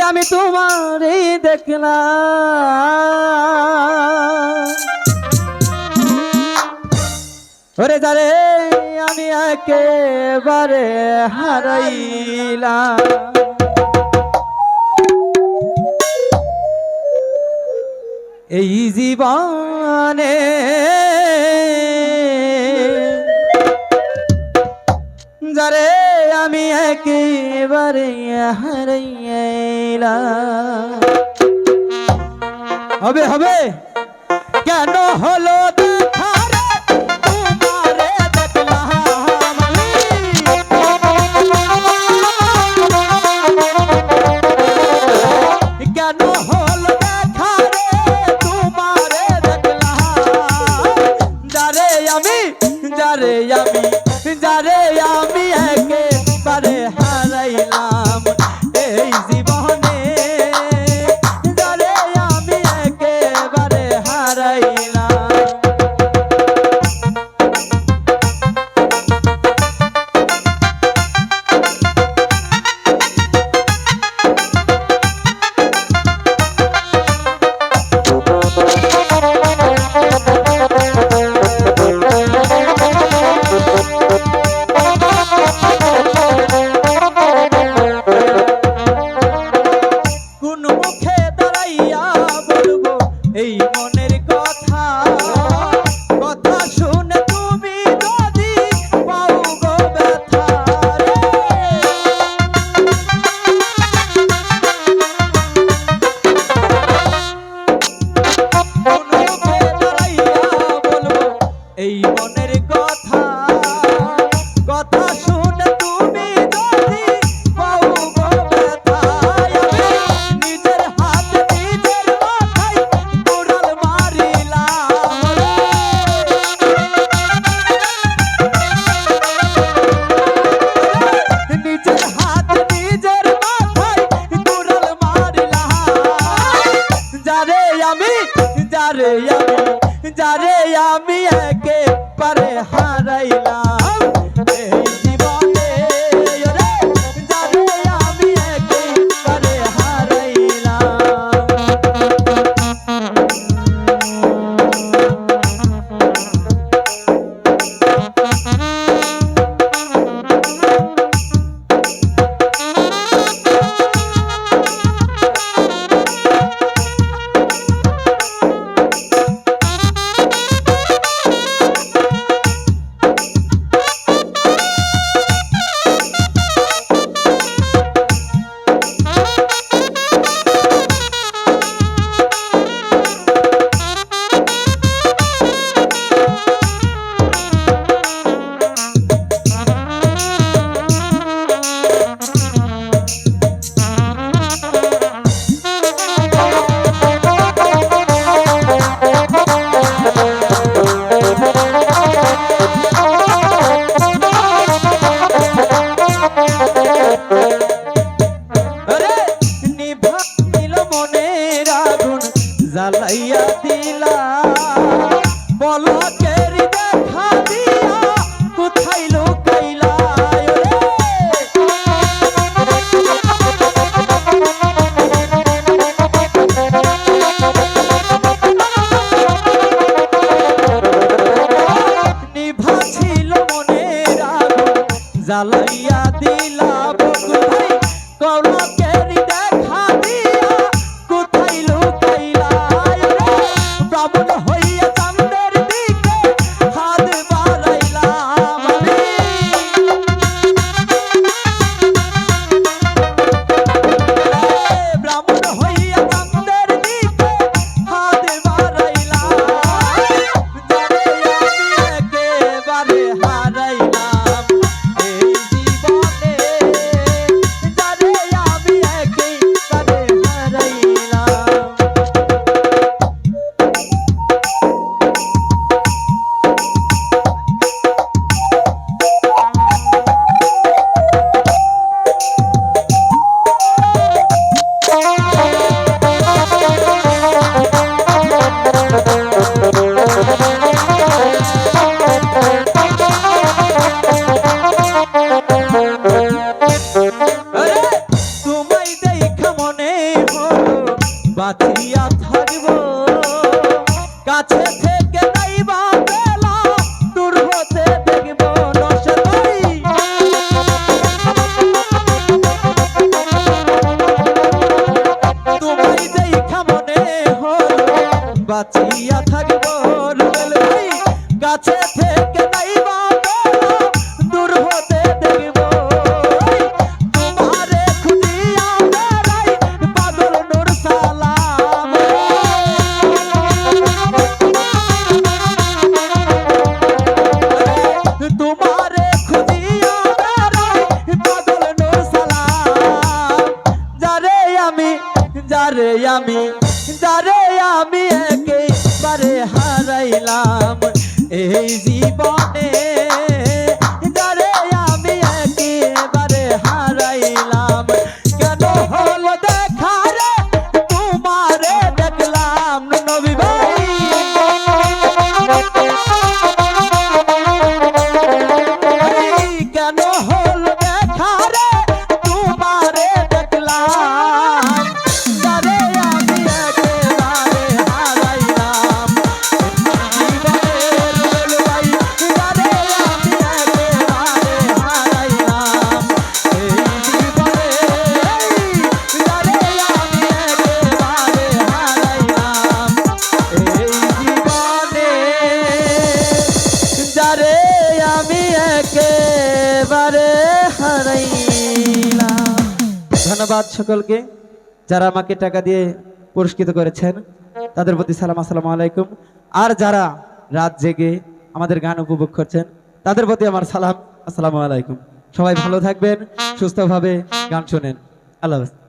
আমি তোমারই দেখলাম ওরে যারে আমি একেবারে হারাইলাম এই জীবনে যারে আমি একেবারে হারাইলাম হবে হবে কেন হলো দেখা রে তোমারে দেখলাম কেন হলো দেখা রে তোমারে দেখলাম যারে আমি একেবারে হারাইলাম এই জীবনে যারে আমি একেবারে হারাইলাম এই মনের কথা কথা শুনে তুমি যদি পাও গো ব্যথা রে কোন মুখে দাঁড়াইয়া বলবো এই মনের কথা কথা শুনে তুমি যদি পাও গো ব্যথা নিজের হাত নিজের মাথায় কুড়াল মারিলাম নিজের হাত নিজের মাথায় কুড়াল মারিলাম যারে আমি একেবারে হারাইলাম এই জীবনে রে যারে আমি একেবারে হারাইলাম জ্বালাইয়া দিলা পলকের দেখা দিয়া কোথায় লুকাইলা নিভা ছিল মনের আগুন জ্বালাইয়া দিলা কোথায় যারে আমি একেবারে হারাইলাম এই জীবনে, যারে আমি একেবারে হারাইলাম। কেন হলো দেখা রে তোমারে দেখলাম নবী ভাই, কেন হলো দেখা রে তোমারে দেখলাম, যারে আমি একেবারে হারাইলাম জীবনের বল ভাই, যারে আমি একেবারে হারাইলাম এই জীবনে, যারে আমি একেবারে হারাইলাম এই জীবনে, যারে আমি একেবারে হারাইলাম। ধন্যবাদ সকলকে যারা আমাকে টাকা দিয়ে পুরস্কৃত করেছেন, তাদের প্রতি সালাম, আসসালামু আলাইকুম। আর যারা রাত জেগে আমাদের গান উপভোগ করছেন, তাদের প্রতি আমার সালাম, আসসালামু আলাইকুম। সবাই ভালো থাকবেন, সুস্থভাবে গান শোনেন। আল্লাহ হাফেজ।